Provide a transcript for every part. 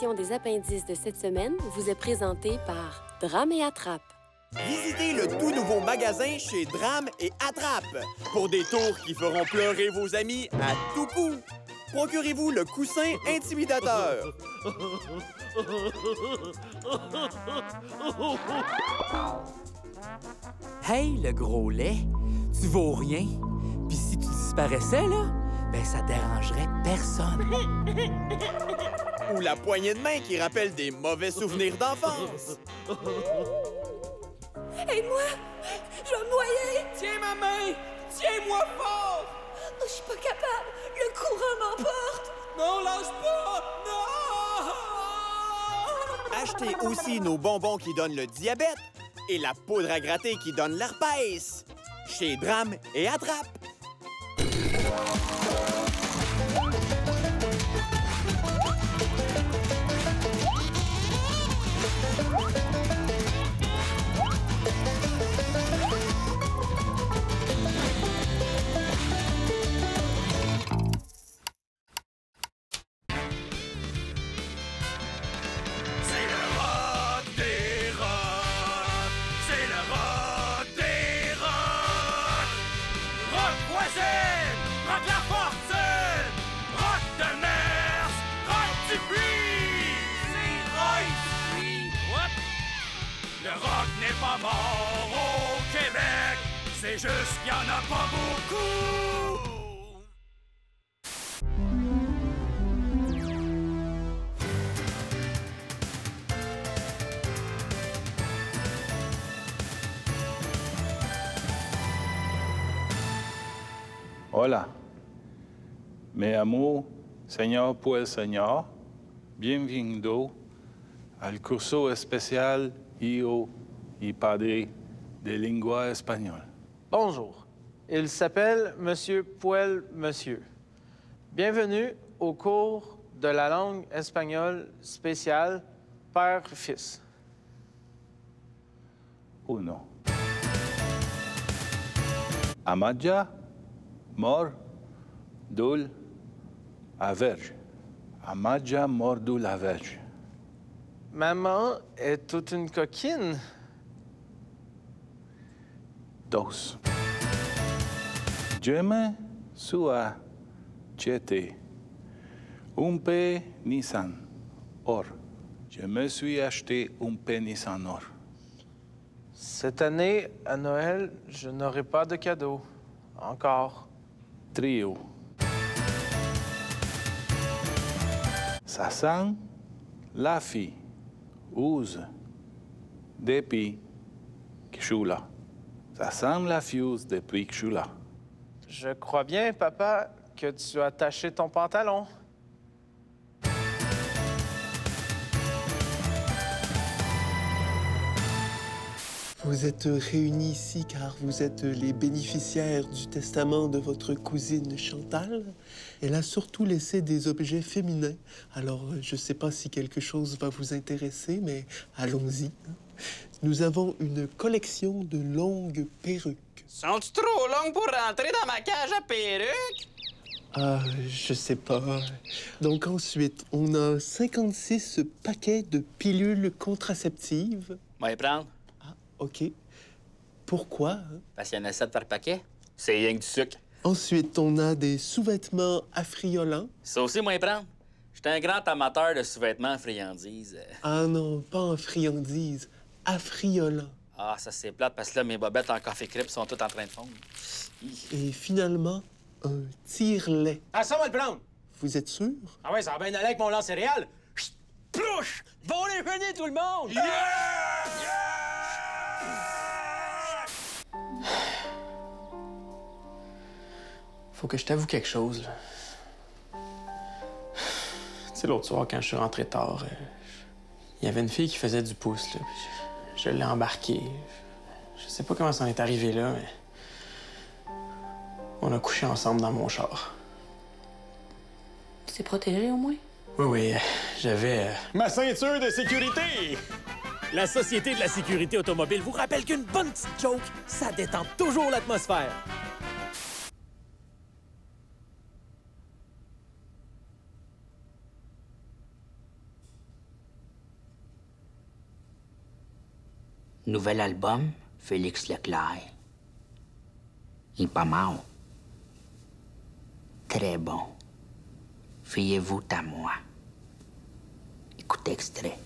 l'émission des appendices de cette semaine vous est présentée par Drame et Attrape. Visitez le tout nouveau magasin chez Drame et Attrape pour des tours qui feront pleurer vos amis à tout coup. Procurez-vous le coussin intimidateur. Hey, le gros lait, tu vaux rien. Puis si tu disparaissais, là, ben ça dérangerait personne. Ou la poignée de main qui rappelle des mauvais souvenirs d'enfance. Aide-moi! Je vais me noyer! Tiens ma main! Tiens-moi fort! Oh, je suis pas capable! Le courant m'emporte! Non, lâche pas! Non! Achetez aussi nos bonbons qui donnent le diabète et la poudre à gratter qui donne l'herpès. Chez Drame et Attrape. Pas mort au Québec, c'est juste qu'il y en a pas beaucoup. Hola. Me llamo Señor por Señor. Bienvenido al curso especial Yo y Padre de Lingua Espagnole. Bonjour. Il s'appelle Monsieur Puel Monsieur. Bienvenue au cours de la langue espagnole spéciale Père-Fils. Uno. Amadja, mor, dul, averge. Amadja, mor, dul, averge. Maman est toute une coquine. Dos. Je me suis acheté un P Nissan or. Je me suis acheté un P Nissan or. Cette année, à Noël, je n'aurai pas de cadeau. Encore. Trio. Ça sent la fille. Use. Depuis que je suis là. Ça sent la fuse depuis que je suis là. Je crois bien, papa, que tu as taché ton pantalon. Vous êtes réunis ici car vous êtes les bénéficiaires du testament de votre cousine Chantal. Elle a surtout laissé des objets féminins. Alors, je ne sais pas si quelque chose va vous intéresser, mais allons-y. Nous avons une collection de longues perruques. Sont-tu trop longues pour rentrer dans ma cage à perruques? Ah, je sais pas. Donc ensuite, on a 56 paquets de pilules contraceptives. Moi, les prendre. Ah, OK. Pourquoi? Hein? Parce qu'il y en a 7 par paquet. C'est rien que du sucre. Ensuite, on a des sous-vêtements affriolants. Ça aussi, moi, les prendre. J'étais un grand amateur de sous-vêtements à friandises. Ah non, pas en friandises, affriolants. Ah, ça, c'est plate, parce que là, mes bobettes en café crêpe sont toutes en train de fondre. Et finalement, un tire-lait. Ah, ça, on va le prendre. Vous êtes sûr? Ah ouais, ça va bien aller avec mon lance céréales. Plouche! Bon déjeuner, tout le monde! Yeah! Faut que je t'avoue quelque chose, là. Tu sais, l'autre soir, quand je suis rentré tard, il y avait une fille qui faisait du pouce, là. Puis je l'ai embarquée. Je sais pas comment ça en est arrivé là, mais on a couché ensemble dans mon char. Tu t'es protégé au moins? Oui, oui, j'avais... Ma ceinture de sécurité! La Société de la sécurité automobile vous rappelle qu'une bonne petite joke, ça détend toujours l'atmosphère. Nouvel album, Félix Leclerc. Il est pas mal. Très bon. Fiez-vous à moi. Écoutez extrait.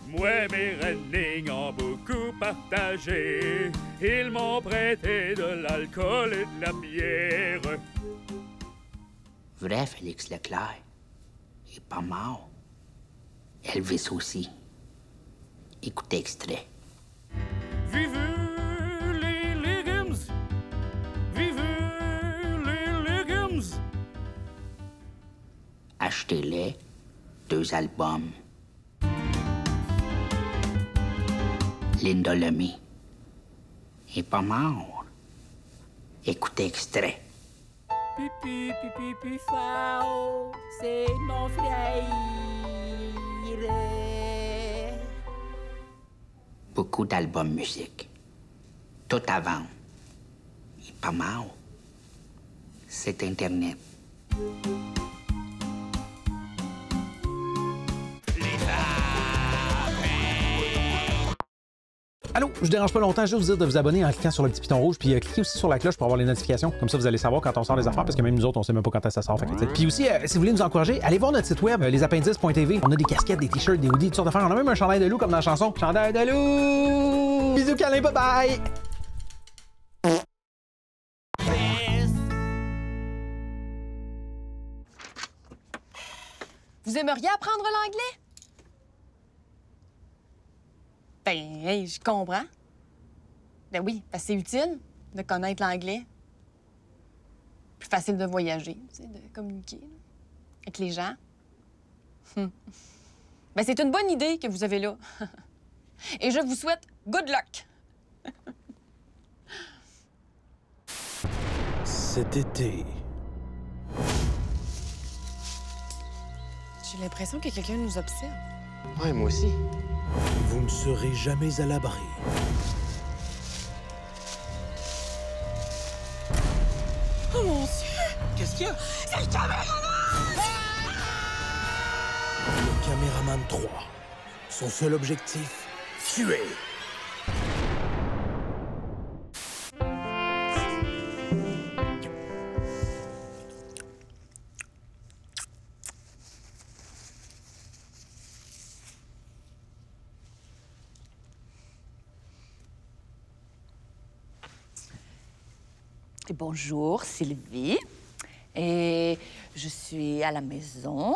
Moi, mes Renning ont beaucoup partagé. Ils m'ont prêté de l'alcool et de la bière. Vrai, Félix Leclerc. Il est pas mal. Elvis aussi. Écoutez extrait. Vive les légumes! Vive les légumes! Achetez-les, 2 albums. Linda Lemay. Il est pas mal. Écoutez extrait. Pipi, pipi, pipi, fao, c'est mon frère. Beaucoup d'albums musique. Tout à vendre. Il est pas mal. C'est Internet. Allô, je vous dérange pas longtemps, je vais vous dire de vous abonner en cliquant sur le petit piton rouge, puis cliquez aussi sur la cloche pour avoir les notifications. Comme ça, vous allez savoir quand on sort des affaires, parce que même nous autres, on sait même pas quand ça sort. Puis aussi, si vous voulez nous encourager, allez voir notre site web, lesappendices.tv. On a des casquettes, des t-shirts, des hoodies, toutes sortes d'affaires. On a même un chandail de loup comme dans la chanson. Chandail de loup! Bisous, câlins, bye bye! Vous aimeriez apprendre l'anglais? Ben, hey, je comprends. Ben oui, parce que c'est utile de connaître l'anglais. Plus facile de voyager, tu sais, de communiquer là, avec les gens. Ben, c'est une bonne idée que vous avez là. Et je vous souhaite good luck. Cet été. J'ai l'impression que quelqu'un nous observe. Ouais, moi aussi. Vous ne serez jamais à l'abri. Oh mon Dieu! Qu'est-ce qu'il y a? C'est le caméraman! Le caméraman 3. Son seul objectif, tuer. Bonjour, Sylvie. Et je suis à la maison.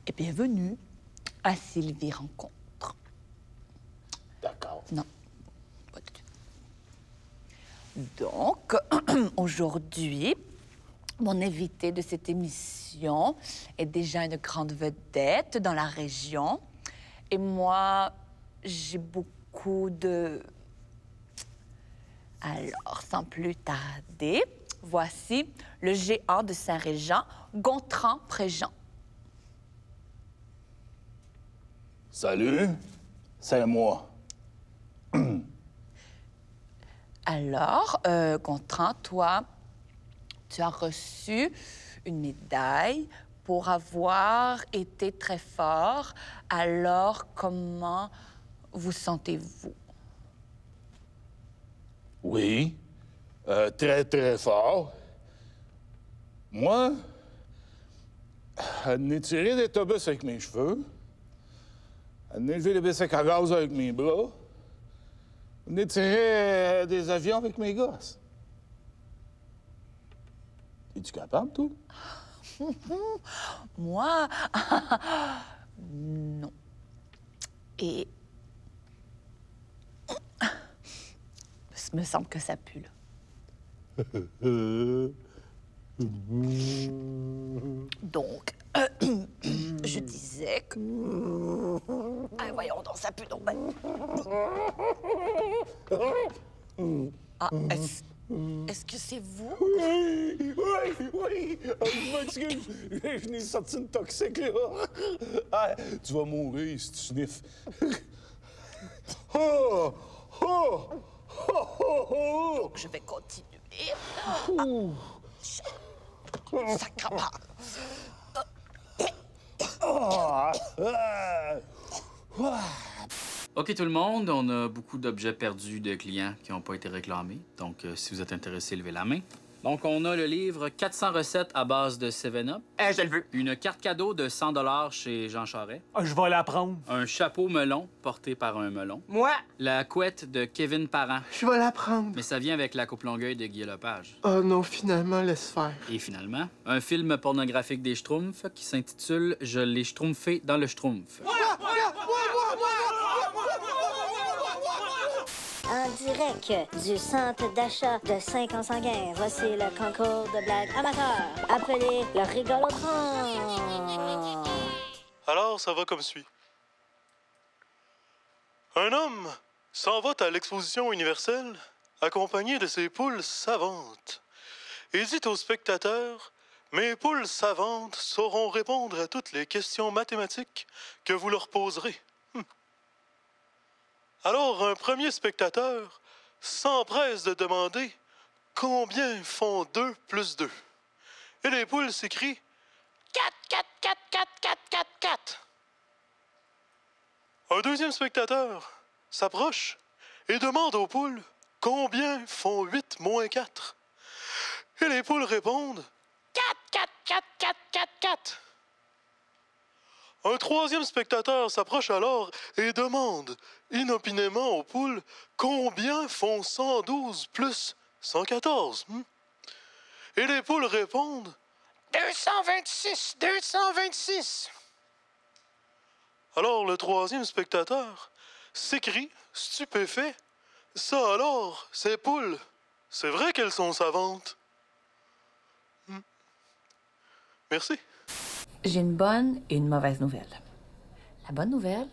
Et bienvenue à Sylvie Rencontre. D'accord. Non, pas du tout. Donc, aujourd'hui, mon invité de cette émission est déjà une grande vedette dans la région. Et moi, j'ai beaucoup de... Alors, sans plus tarder, voici le géant de Saint-Régent, Gontran Préjean. Salut, c'est moi. Alors, Gontran, toi, tu as reçu une médaille pour avoir été très fort. Alors, comment vous sentez-vous? Oui, très, très fort. Moi, à tirer des autobus avec mes cheveux, à élever des bicyclettes à gaz avec mes bras, à tirer des avions avec mes gosses. Es-tu capable, toi? Moi? Non. Et... Il me semble que ça pue, là. Donc, je disais que... Ah, voyons donc, ça pue donc. Ah, est-ce que c'est vous? Oui! Je m'excuse, je n'ai sorti une toxique, là. Ah, tu vas mourir si tu sniffes. Donc, je vais continuer. Sacrement. OK, tout le monde, on a beaucoup d'objets perdus de clients qui n'ont pas été réclamés. Donc, si vous êtes intéressé, levez la main. Donc, on a le livre 400 recettes à base de 7-Up. Je le veux. Une carte cadeau de 100 $ chez Jean Charest. Je vais la prendre. Un chapeau melon porté par un melon. Moi. La couette de Kevin Parent. Je vais la prendre. Mais ça vient avec la coupe Longueuil de Guy Lepage. Oh non, finalement, laisse faire. Et finalement, un film pornographique des Schtroumpfs qui s'intitule « Je l'ai schtroumpfé dans le Schtroumpf ». En direct du centre d'achat de Saint-Consanguin, voici le concours de blagues amateurs, appelé le Rigolotron. Alors, ça va comme suit. Un homme s'en va à l'exposition universelle, accompagné de ses poules savantes, et dit aux spectateurs: « Mes poules savantes sauront répondre à toutes les questions mathématiques que vous leur poserez. » Alors, un premier spectateur s'empresse de demander combien font 2 plus 2. Et les poules s'écrient 4, 4, 4, 4, 4, 4, 4. Un deuxième spectateur s'approche et demande aux poules combien font 8 moins 4. Et les poules répondent 4, 4, 4, 4, 4, 4. Un troisième spectateur s'approche alors et demande inopinément aux poules combien font 112 plus 114. Et les poules répondent 226, 226. Alors le troisième spectateur s'écrie, stupéfait: « Ça alors, ces poules, c'est vrai qu'elles sont savantes. » Merci. J'ai une bonne et une mauvaise nouvelle. La bonne nouvelle,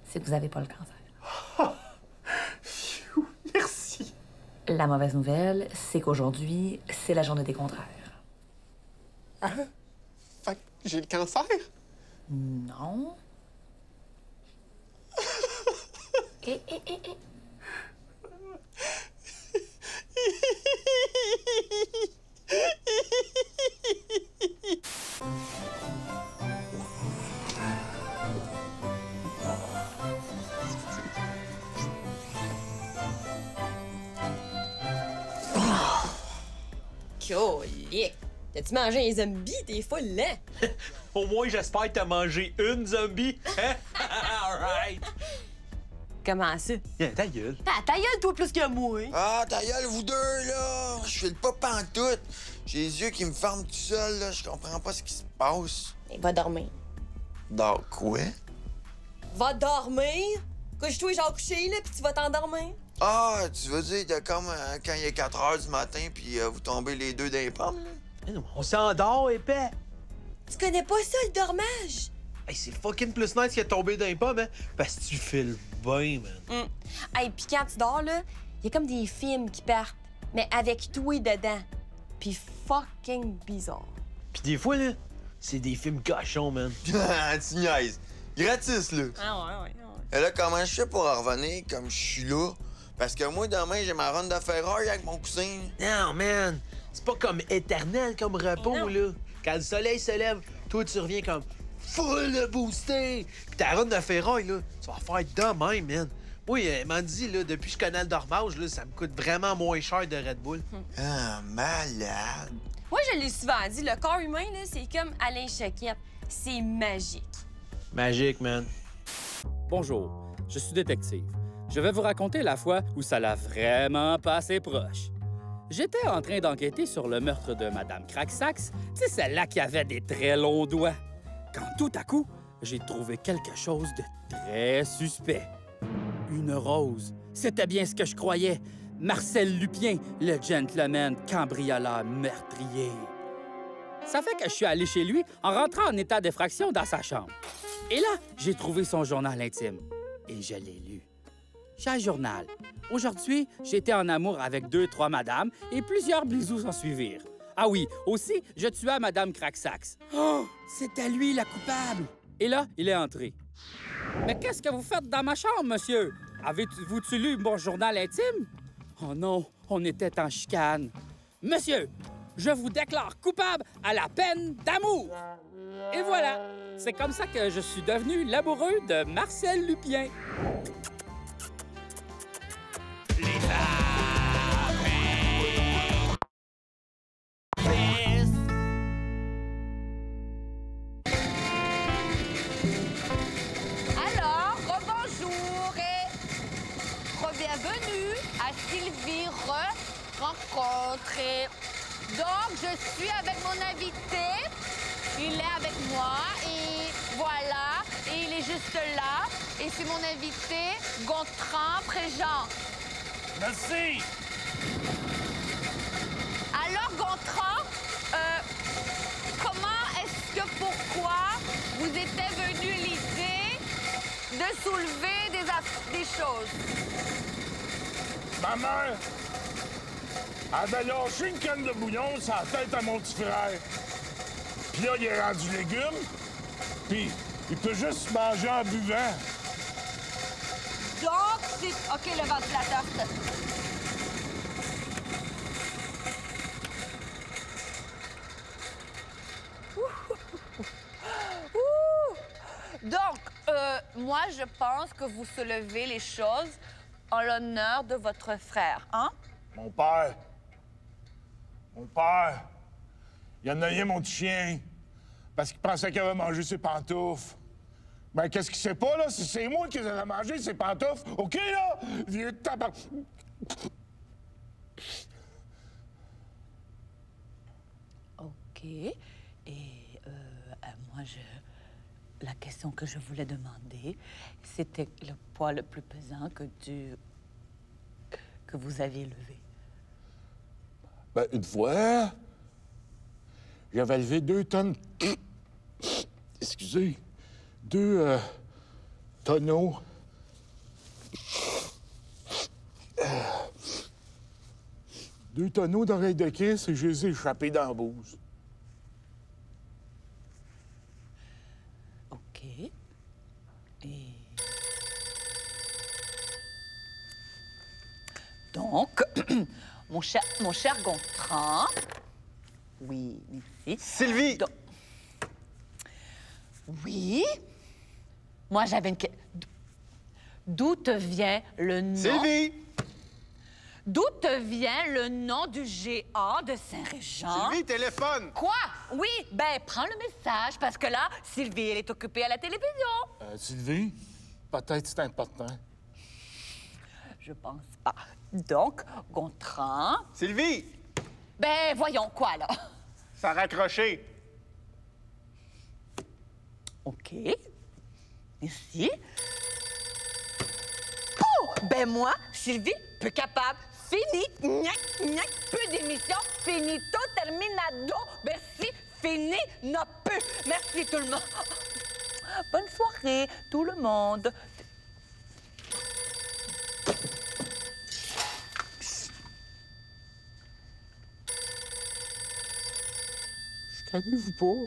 c'est que vous n'avez pas le cancer. Merci. La mauvaise nouvelle, c'est qu'aujourd'hui, c'est la journée des contraires. Ah, fait que j'ai le cancer? Non. Eh. Colique! T'as-tu mangé un zombie? T'es full laid! Au moins, j'espère que t'as mangé une zombie. Hein? Alright! Comment ça? Ta gueule. Ta gueule, toi, plus que moi! Ah, ta gueule, vous deux, là! Je fais le pas pantoute. J'ai les yeux qui me ferment tout seul, là. Je comprends pas ce qui se passe. Il va dormir. Dans quoi? Va dormir? Couche-toi, genre couché, là, puis tu vas t'endormir. Ah, tu veux dire de comme quand il est 4 heures du matin, puis vous tombez les deux dans les pommes, là? On s'endort, épais. Tu connais pas ça, le dormage? Hey, c'est fucking plus nice qu'il est tombé dans les pommes, hein? Parce que tu files bien, man. Hey, pis quand tu dors, là, y a comme des films qui partent, mais avec toi dedans. Pis fucking bizarre. Pis des fois, là, c'est des films cochons, man. Tu niaises. Gratis, là. Ah ouais. Et là, comment je fais pour en revenir comme je suis là? Parce que moi, demain, j'ai ma run de ferraille avec mon cousin. Non, man. C'est pas comme éternel comme repos, là. Quand le soleil se lève, toi, tu reviens comme full boosté. Pis ta run de ferraille, là, tu vas faire de même, man. Moi, m'a dit, là, depuis que je connais le dormage, là, ça me coûte vraiment moins cher de Red Bull. Ah, malade. Moi, je l'ai souvent dit, le corps humain, là, c'est comme Alain Choquette. C'est magique. Magique, man. Bonjour, je suis détective. Je vais vous raconter la fois où ça l'a vraiment passé proche. J'étais en train d'enquêter sur le meurtre de Madame Cracksax, c'est celle-là qui avait des très longs doigts. Quand tout à coup, j'ai trouvé quelque chose de très suspect. Une rose. C'était bien ce que je croyais. Marcel Lupien, le gentleman cambrioleur meurtrier. Ça fait que je suis allé chez lui en rentrant en état d'effraction dans sa chambre. Et là, j'ai trouvé son journal intime. Et je l'ai lu. Cher journal, aujourd'hui, j'étais en amour avec 2-3 madames et plusieurs bisous s'en suivirent. Ah oui, aussi, je tuais Madame Cracksax. Oh, c'était lui la coupable. Et là, il est entré. Mais qu'est-ce que vous faites dans ma chambre, monsieur? Avez-vous lu mon journal intime? Oh non, on était en chicane. Monsieur, je vous déclare coupable à la peine d'amour. Et voilà, c'est comme ça que je suis devenu l'amoureux de Marcel Lupien. Alors, rebonjour et re-bienvenue à Sylvie Rencontrée. Donc, je suis avec mon invité. Il est avec moi et voilà. Et il est juste là. Et c'est mon invité, Gontran Préjean. Merci. Alors, Gontran, pourquoi vous était venue l'idée de soulever des choses? Ma mère avait lâché une canne de bouillon sur la tête à mon petit frère. Puis là, il est rendu légumes. Puis il peut juste manger en buvant. Donc, c'est... OK, le ventilateur. Donc, moi, je pense que vous soulevez les choses en l'honneur de votre frère, hein? Mon père, il en a rien, mon petit chien, parce qu'il pensait qu'il avait mangé ses pantoufles. Ben, qu'est-ce qu'il sait pas, là? C'est moi qui les ai mangé, ses pantoufles. OK, là? Vieux tabac... OK. Et, moi, la question que je voulais demander, c'était le poids le plus pesant que vous aviez levé. Ben, une fois, j'avais levé 2 tonnes... Excusez. 2 tonneaux. 2 tonneaux d'oreilles de Christ et je les ai échappés dans la bouse. OK. Et... Donc, mon cher Gontran... Oui, merci. Sylvie! Oui? Moi, j'avais une question. D'où te vient le nom... Sylvie! D'où te vient le nom du géant de Saint-Régent? Sylvie, téléphone! Quoi? Oui, ben, prends le message, parce que là, Sylvie, elle est occupée à la télévision. Sylvie, peut-être c'est important. Je pense pas. Donc, Gontran... Sylvie! Ben, voyons, quoi, là? Ça a raccroché. OK. Merci. Oh! Ben, moi, Sylvie, peu capable. Fini. Gnac, gnac, peu d'émission. Finito, terminado. Merci. Fini, non plus. Merci, tout le monde. Bonne soirée, tout le monde. Calmez-vous pas.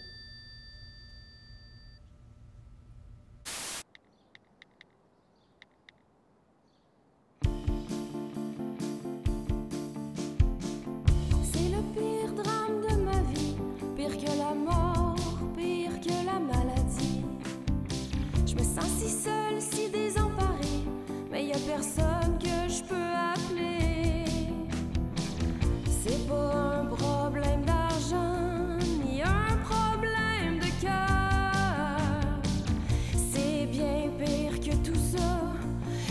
C'est le pire drame de ma vie, pire que la mort, pire que la maladie. Je me sens si seule, si désemparée, mais y a personne que je peux appeler. C'est pas un problème d'argent, ni un problème de cœur. C'est bien pire que tout ça.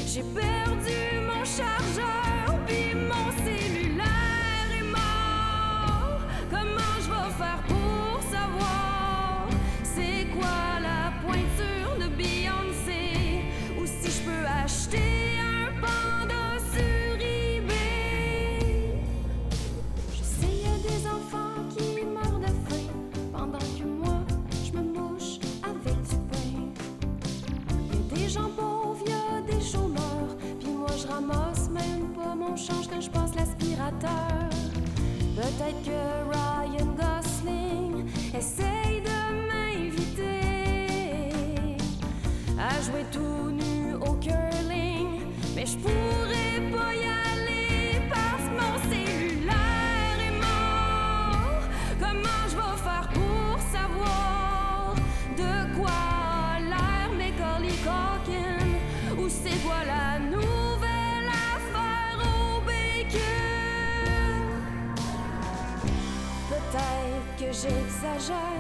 J'ai perdu mon chargeur, puis mon cellulaire est mort. Comment je vais faire pour savoir c'est quoi la pointure de Beyoncé? Ou si je peux acheter un panda sur eBay? Je sais, y a des enfants qui meurent de faim pendant que moi, je me mouche avec du pain. Y a des gens pauvres, y a des chômeurs, puis moi je ramasse même pas mon change quand je passe l'aspirateur. Peut-être que Ryan Gosling essaye de m'inviter à jouer tout nu au curling, mais je pourrais pas y aller parce que mon cellulaire est mort. exagère.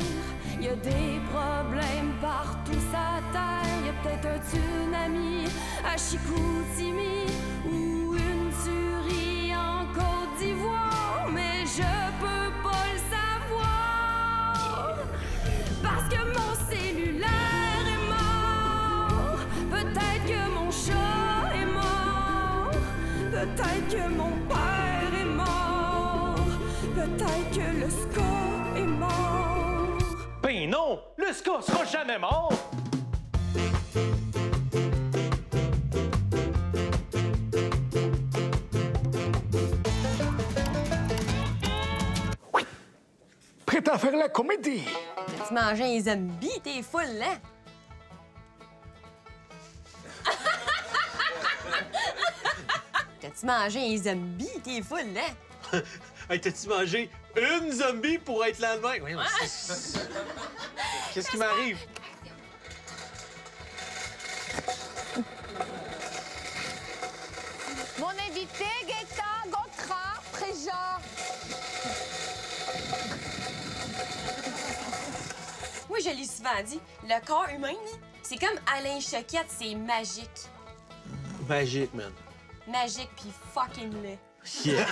Y a des problèmes partout sa terre. Y a peut-être un tsunami à Chicoutimi ou une tuerie en Côte d'Ivoire, mais je peux pas le savoir parce que mon cellulaire est mort. Peut-être que mon chat est mort. Peut-être que mon père est mort. Peut-être que le ska est mort. Ben non! Le ska sera jamais mort! Prêt à faire la comédie? Tu manges un zombie, t'es full, hein? T'as-tu mangé un zombie? T'es full, hein? Hey, t'as-tu mangé une zombie pour être là demain? Oui, qu'est-ce qui m'arrive? Mon invité, Gaëtan Gontran, Préjean. Moi, je l'ai souvent dit, le corps humain, là, c'est comme Alain Choquette, c'est magique. Magique, man. Magique pis fucking laid. Yeah.